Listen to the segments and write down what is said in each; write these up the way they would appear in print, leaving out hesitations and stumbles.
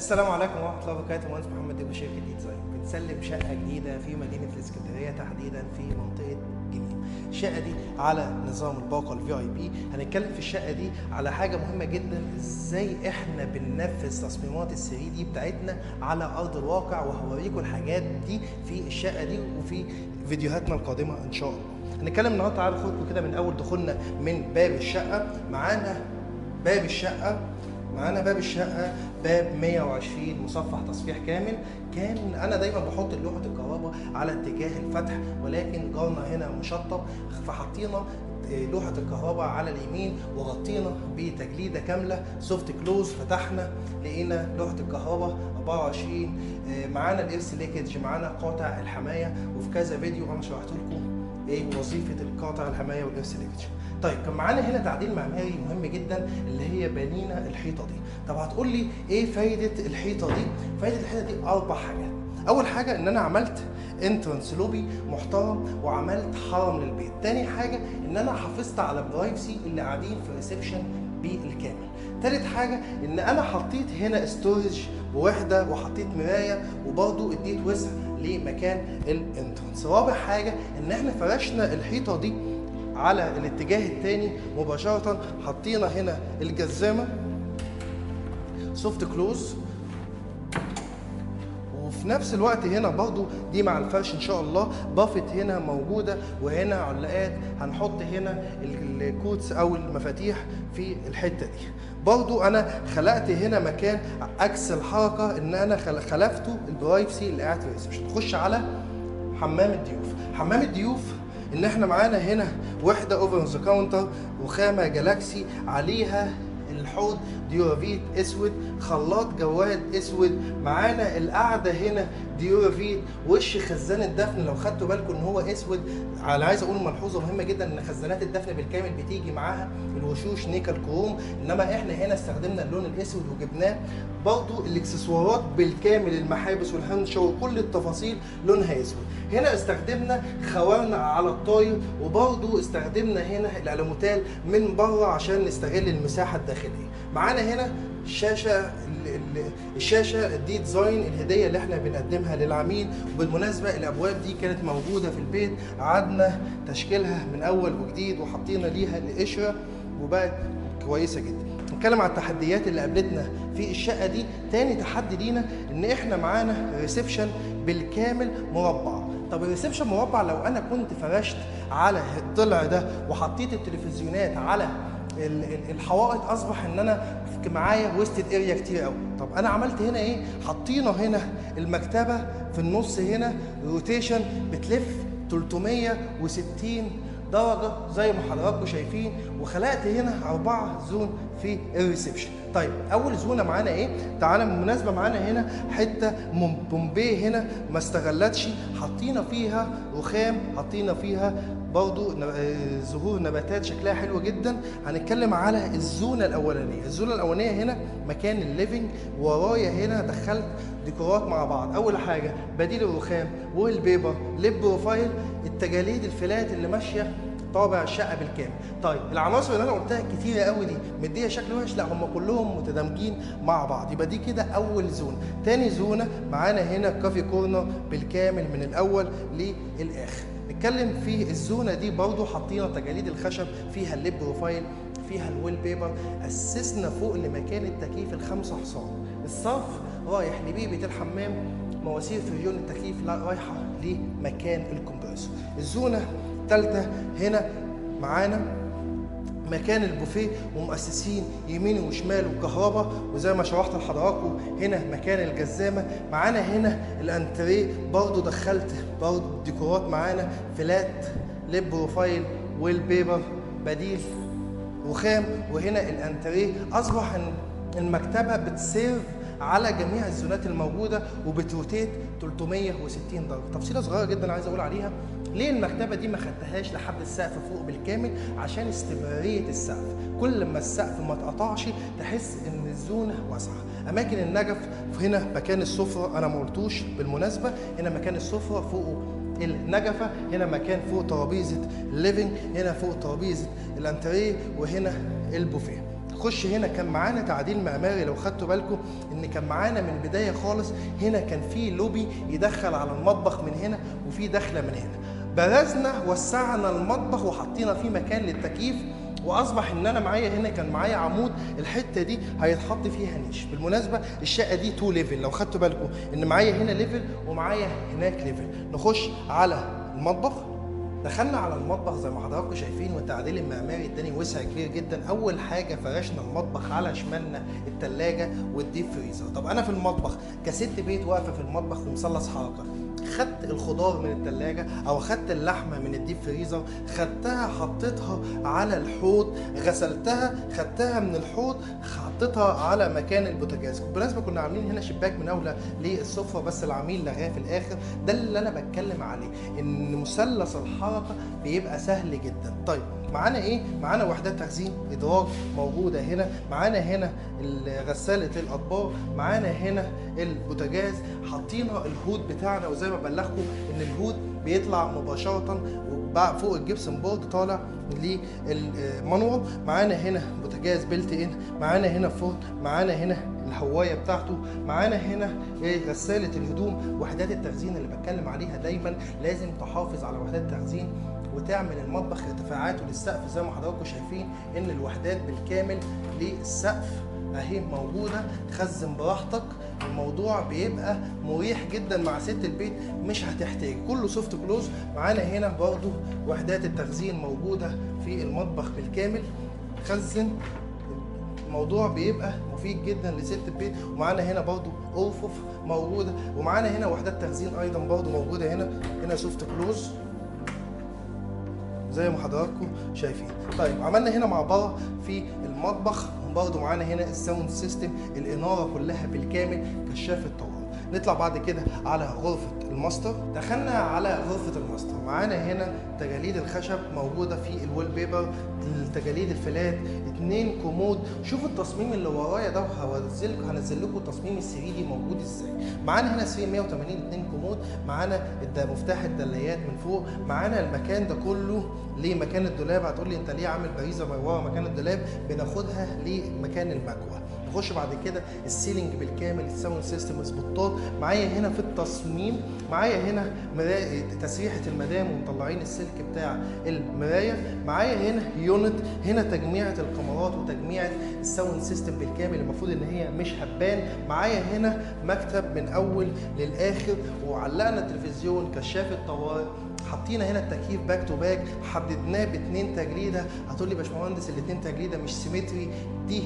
السلام عليكم ورحمة الله وبركاته. مهندس محمد ديبو، شركة ديزاين. بنسلم شقة جديدة في مدينة الإسكندرية، تحديدا في منطقة جنين. الشقة دي على نظام الباقة الفي اي بي. هنتكلم في الشقة دي على حاجة مهمة جدا، ازاي احنا بننفذ تصميمات الثري دي بتاعتنا على أرض الواقع، وهوريكم الحاجات دي في الشقة دي وفي فيديوهاتنا القادمة إن شاء الله. هنتكلم النهارده، تعالوا خدكم كده من أول دخولنا من باب الشقة. معانا باب الشقة باب 120 مصفح تصفيح كامل. كان انا دايما بحط لوحه الكهرباء على اتجاه الفتح، ولكن جارنا هنا مشطب، فحطينا لوحه الكهرباء على اليمين وغطينا بتجليده كامله سوفت كلوز. فتحنا لقينا لوحه الكهرباء 24. معانا الايرث ليكج، معانا قاطع الحمايه، وفي كذا فيديو انا شرحت لكم ايه وظيفه القاطع الحمايه والايرث ليكج. طيب كان معانا هنا تعديل معماري مهم جدا، اللي هي بنينا الحيطه دي. طب هتقول لي ايه فايده الحيطه دي؟ فايده الحيطه دي اربع حاجات. اول حاجه ان انا عملت انترنس لوبي محترم وعملت حرم للبيت. تاني حاجه ان انا حافظت على برايفسي اللي قاعدين في الريسبشن بالكامل. تالت حاجه ان انا حطيت هنا ستورج بوحده، وحطيت مرايه، وبرضو اديت وسع لمكان الانترنس. رابع حاجه ان احنا فرشنا الحيطه دي على الاتجاه الثاني مباشرة. حطينا هنا الجزامة سوفت كلوز، وفي نفس الوقت هنا برضو دي مع الفرش ان شاء الله بافت هنا موجودة، وهنا علاقات هنحط هنا الكوتس او المفاتيح في الحتة دي. برضو انا خلقت هنا مكان عكس الحركة، ان انا خلفته البرايفسي اللي قاعد في الريسبشن. نخش على حمام الضيوف. حمام الضيوف ان احنا معانا هنا وحده اوفر ذا كاونتر، وخامه جالاكسي عليها الحوض ديورافيت اسود، خلاط جواد اسود. معانا القعده هنا ديورافيت، وش خزان الدفن لو خدتوا بالكم ان هو اسود. انا عايز اقول ملحوظه مهمه جدا، ان خزانات الدفن بالكامل بتيجي معاها الوشوش نيكل كروم، انما احنا هنا استخدمنا اللون الاسود وجبناه. برضو الاكسسوارات بالكامل، المحابس والهنشه وكل التفاصيل لونها اسود. هنا استخدمنا خوارنا على الطاير، وبرضو استخدمنا هنا الالوميتال من بره عشان نستغل المساحه الداخليه. معانا هنا الشاشه دي ديزاين الهديه اللي احنا بنقدمها للعميل. وبالمناسبه الابواب دي كانت موجوده في البيت، قعدنا تشكيلها من اول وجديد وحطينا ليها القشره وبقت كويسه جدا. نتكلم عن التحديات اللي قابلتنا في الشقه دي. تاني تحدي لينا ان احنا معانا ريسبشن بالكامل مربع. طب الريسبشن مربع، لو انا كنت فرشت على الضلع ده وحطيت التلفزيونات على الحوائط، اصبح ان انا معايا ويستد اريا كتير قوي. طب انا عملت هنا ايه؟ حطينا هنا المكتبه في النص هنا روتيشن بتلف 360 درجه زي ما حضراتكم شايفين، وخلقت هنا 4 زون في الريسبشن. طيب اول زونه معانا ايه؟ تعالى بالمناسبه معانا هنا حته بومبي هنا ما استغلتش، حطينا فيها رخام، حطينا فيها برضو زهور نباتات شكلها حلو جدا. هنتكلم على الزونه الاولانيه. الزونه الاولانيه هنا مكان الليفنج، ورايا هنا دخلت ديكورات مع بعض. اول حاجه بديل الرخام والبيبر ليب بروفايل، التجاليد الفلات اللي ماشيه طابع الشقه بالكامل. طيب العناصر اللي انا قلتها كتيره قوي دي مديه شكل وحش؟ لا، هم كلهم متدمجين مع بعض. يبقى دي كده اول زونه. تاني زونه معانا هنا كافي كورنر بالكامل من الاول للاخر. نتكلم في الزونه دي برضو حاطين تجاليد الخشب، فيها الليب بروفايل، فيها الويل بيبر. اسسنا فوق لمكان التكييف ال5 حصان. الصرف رايح لبيبه الحمام، مواسير فريون التكييف رايحه لمكان الكمبرسور. الزونه الثالثه هنا معانا مكان البوفيه، ومؤسسين يمين وشمال وكهرباء، وزي ما شرحت لحضراتكم هنا مكان الجزامه. معانا هنا الانتريه، برضو دخلت برضو ديكورات معانا فلات ليب بروفايل ويل بيبر بديل رخام. وهنا الانتريه اصبح ان المكتبه بتسيرف على جميع الزونات الموجوده وبتروتيت 360 درجه. تفصيله صغيره جدا عايز اقول عليها، ليه المكتبه دي ما خدتهاش لحد السقف فوق بالكامل؟ عشان استمراريه السقف. كل ما السقف ما اتقطعش تحس ان الزونه واسعه. اماكن النجف هنا مكان السفره، انا ما قلتوش بالمناسبه، هنا مكان السفره فوقه النجفه، هنا مكان فوق ترابيزه الليفنج، هنا فوق ترابيزه الانتريه، وهنا البوفيه. نخش هنا كان معانا تعديل معماري، لو خدتوا بالكم ان كان معانا من البدايه خالص هنا كان في لوبي يدخل على المطبخ من هنا وفي دخله من هنا. برزنا وسعنا المطبخ وحطينا فيه مكان للتكييف، واصبح ان انا معايا هنا كان معايا عمود الحته دي هيتحط فيها نيش. بالمناسبه الشقه دي 2 ليفل، لو خدتوا بالكم ان معايا هنا ليفل ومعايا هناك ليفل. نخش على المطبخ. دخلنا على المطبخ زي ما حضراتكم شايفين، والتعديل المعماري اداني وسع كبير جدا. اول حاجه فرشنا المطبخ على شمالنا الثلاجه والديب فريزر. طب انا في المطبخ كست بيت واقفه في المطبخ ومثلث حركه، خدت الخضار من الثلاجه او خدت اللحمه من الديب فريزر، خدتها حطيتها على الحوض، غسلتها، خدتها من الحوض حطيتها على مكان البوتاجاز. بالمناسبه كنا عاملين هنا شباك مناوله للسفره بس العميل لغاه في الاخر. ده اللي انا بتكلم عليه، ان مثلث الحركه بيبقى سهل جدا. طيب معانا ايه؟ معانا وحدات تخزين ادراج موجوده هنا، معانا هنا غساله الاطباق، معانا هنا البوتاجاز، حاطينا الهود بتاعنا. وزي ما بلغكم ان الهود بيطلع مباشره فوق الجبسن بورد طالع للمانوال. معانا هنا بوتاجاز بيلت ان، معانا هنا فرن، معانا هنا الهوايه بتاعته، معانا هنا غساله الهدوم. وحدات التخزين اللي بتكلم عليها دايما لازم تحافظ على وحدات التخزين وتعمل المطبخ ارتفاعاته للسقف. زي ما حضراتكم شايفين ان الوحدات بالكامل للسقف اهي موجوده، خزن براحتك. الموضوع بيبقى مريح جدا مع ست البيت، مش هتحتاج، كله سوفت كلوز. معانا هنا برضو وحدات التخزين موجوده في المطبخ بالكامل، خزن. الموضوع بيبقى مفيد جدا لست البيت. ومعانا هنا برضو ارفف موجوده، ومعانا هنا وحدات تخزين ايضا برضو موجوده هنا سوفت كلوز زي ما حضراتكم شايفين. طيب عملنا هنا مع بره في المطبخ برضو معانا هنا الساوند سيستم، الاناره كلها بالكامل، كشاف الطوارئ. نطلع بعد كده على غرفه الماستر. دخلنا على غرفه الماستر، معانا هنا تجاليد الخشب موجوده في الويل بيبر، تجاليد الفلات، 2 كومود. شوفوا التصميم اللي ورايا ده، هنزل لكم تصميم ال 3 دي موجود ازاي. معانا هنا سرير 180، 2 كومود، معانا مفتاح الدلايات من فوق، معانا المكان ده كله لمكان الدولاب. هتقول لي انت ليه عامل باريزه ورا مكان الدولاب؟ بناخدها لمكان المكوى. نخش بعد كده السيلينج بالكامل، الساوند سيستم، سبوتات. معايا هنا في التصميم معايا هنا تسريحه المدام ومطلعين السلك بتاع المرايه. معايا هنا يونت، هنا تجميعه الكاميرات وتجميعه الساوند سيستم بالكامل، المفروض ان هي مش هتبان. معايا هنا مكتب من اول للاخر، وعلقنا التلفزيون، كشاف الطوارئ، حطينا هنا التكييف باك تو باك، حددناه ب2 تجريده. هتقول لي باشمهندس ال2 تجريده مش سيمتري، دي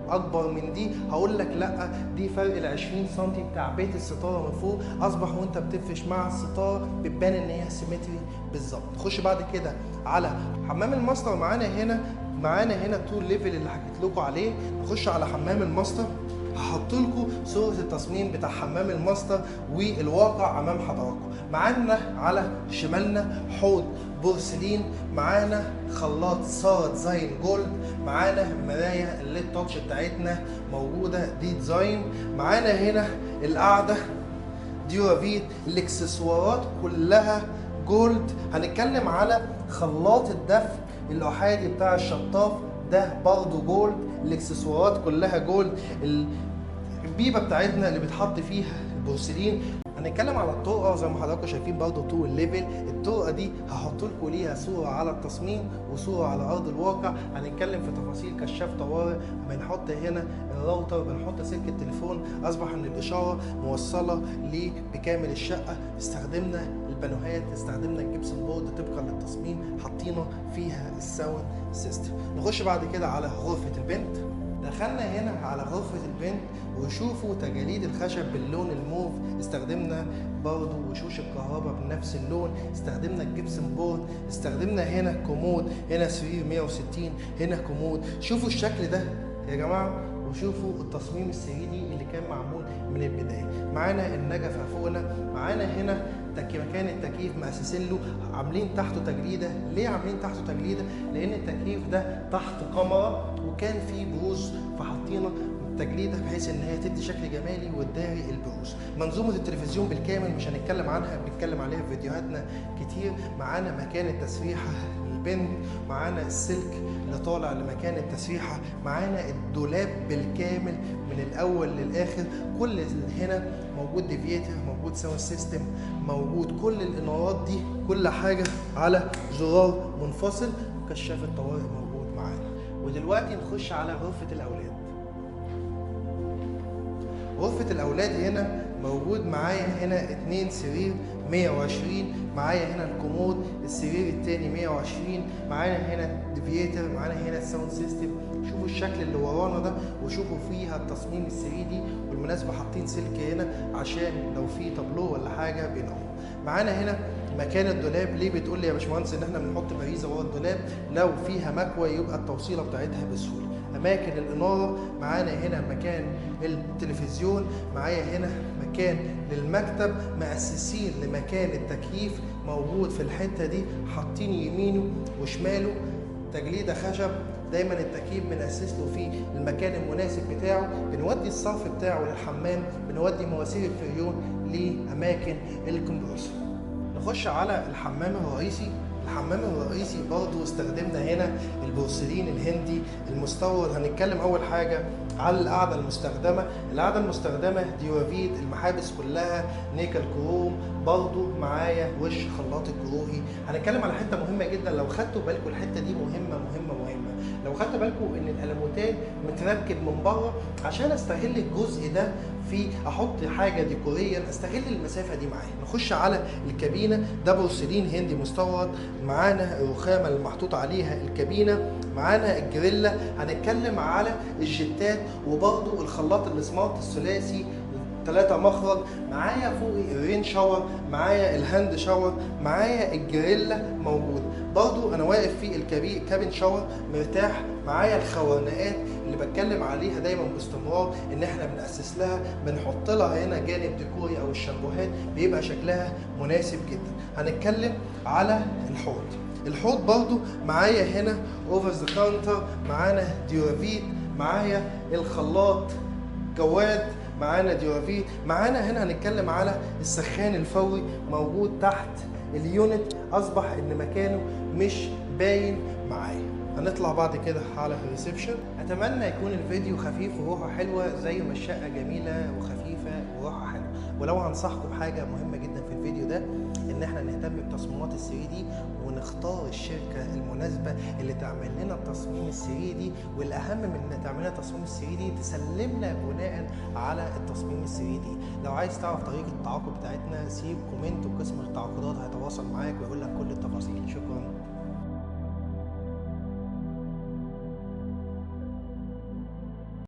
اكبر من دي. هقول لك لا، دي فرق ال 20 سم بتاع بيت الستاره من فوق، اصبح وانت بتفرش مع الستاره بتبان ان هي سيمتري بالظبط. نخش بعد كده على حمام الماستر. معانا هنا 2 ليفل اللي حكيت لكم عليه. نخش على حمام الماستر، هحط لكم صوره التصميم بتاع حمام الماستر والواقع امام حضراتكم. معانا على شمالنا حوض بورسلين، معانا خلاط سارة ديزاين جولد، معانا مرايه الليد تاتش بتاعتنا موجوده دي ديزاين، معانا هنا القعده ديورافيت، الاكسسوارات كلها جولد. هنتكلم على خلاط الدفء الاحادي بتاع الشطاف، ده برضه جولد، الاكسسوارات كلها جولد. البيبه بتاعتنا اللي بيتحط فيها البورسلين. هنتكلم على الطرقه زي ما حضراتكم شايفين برضه 2 ليفل. الطرقه دي هحط لكم ليها صوره على التصميم وصوره على ارض الواقع. هنتكلم في تفاصيل كشاف طوارئ، بنحط هنا الراوتر، بنحط سلك التليفون، اصبح ان الاشاره موصله بكامل الشقه. استخدمنا البانوهات، استخدمنا الجبسن بورد طبقا للتصميم، حطينا فيها الساوند سيستم. نخش بعد كده على غرفه البنت. دخلنا هنا على غرفة البنت وشوفوا تجاليد الخشب باللون الموف، استخدمنا برضو وشوش الكهرباء بنفس اللون، استخدمنا الجبسن بورد، استخدمنا هنا كومود، هنا سرير 160، هنا كومود. شوفوا الشكل ده يا جماعة، وشوفوا التصميم ال3 دي اللي كان معمول من البداية. معانا النجفة فوقنا، معانا هنا مكان التكييف مأسسين له، عاملين تحته تجليده. ليه عاملين تحته تجليده؟ لان التكييف ده تحت كاميرا وكان فيه بروز، فحطينا تجليده بحيث ان هي تدي شكل جمالي وتداري البروز. منظومه التلفزيون بالكامل مش هنتكلم عنها، بنتكلم عليها في فيديوهاتنا كتير. معانا مكان التسريحه البنت، معانا السلك اللي طالع لمكان التسريحه، معانا الدولاب بالكامل من الاول للاخر. كل اللي هنا موجود ديفيتر، موجود ساوند سيستم، موجود كل الانارات دي، كل حاجه على زرار منفصل، وكشاف الطوارئ موجود معانا. ودلوقتي نخش على غرفه الاولاد. غرفة الأولاد هنا موجود معايا هنا 2 سرير 120، معايا هنا الكومود، السرير التاني 120، معانا هنا ديفيتر، معانا هنا الساوند سيستم. شوفوا الشكل اللي ورانا ده، وشوفوا فيها التصميم ال 3D. بالمناسبة حاطين سلك هنا عشان لو في تابلو ولا حاجة بينور. معانا هنا مكان الدولاب. ليه بتقول لي يا باشمهندس ان احنا بنحط باريزة ورا الدولاب؟ لو فيها مكوى يبقى التوصيلة بتاعتها بسهولة. اماكن الاناره، معانا هنا مكان التلفزيون، معايا هنا مكان للمكتب، مؤسسين لمكان التكييف موجود في الحته دي، حاطين يمينه وشماله تجليده خشب. دايما التكييف بنأسس له فيه المكان المناسب بتاعه، بنودي الصرف بتاعه للحمام، بنودي مواسير الفريون لاماكن الكمبرسور. نخش على الحمام الرئيسي. الحمام الرئيسي برضو استخدمنا هنا البورسلين الهندي المستورد. هنتكلم اول حاجه على القاعده المستخدمه. القاعده المستخدمه ديورافيت، المحابس كلها نيكل كروم، برضو معايا وش خلاط الجروهي. هنتكلم على حته مهمه جدا، لو خدتوا بالكم الحته دي مهمه مهمه مهمه. لو خدتوا بالكم ان الالموتان متركب من بره عشان استغل الجزء ده في احط حاجه ديكوريا، استغل المسافه دي معايا. نخش على الكابينه، ده بورسلين هندي مستورد، معانا الرخامه اللي محطوط عليها الكابينه، معانا الجريلا. هنتكلم على الجتات، وبرضو الخلاط السمارت الثلاثي 3 مخرج، معايا فوق الرين شاور، معايا الهاند شاور، معايا الجريلا موجود. برضو انا واقف في الكابين شاور مرتاح. معايا الخوانقات اللي بتكلم عليها دايما باستمرار ان احنا بنأسس لها، بنحط لها هنا جانب ديكوري او الشامبوهات، بيبقى شكلها مناسب جدا. هنتكلم على الحوض. الحوض برضو معايا هنا اوفر ذا كاونتر، معانا ديورافيت، معايا الخلاط جواد، معانا ديورافيت، معانا هنا هنتكلم على السخان الفوري موجود تحت اليونت، اصبح ان مكانه مش باين معايا. هنطلع بعد كده على الريسبشن. اتمنى يكون الفيديو خفيف وروحه حلوه زي ما الشقه جميله وخفيفه وروحها حلوه. ولو هنصحكم بحاجه مهمه جدا في الفيديو ده، ان احنا نهتم بتصميمات ال 3D ونختار الشركه المناسبه اللي تعمل لنا التصميم ال 3D، والاهم من ان تعمل لنا تصميم ال 3D تسلمنا بناء على التصميم ال 3D. لو عايز تعرف طريقه التعاقد بتاعتنا سيب كومنت، وقسم التعاقدات هيتواصل معاك ويقول لك كل التفاصيل. شكرا.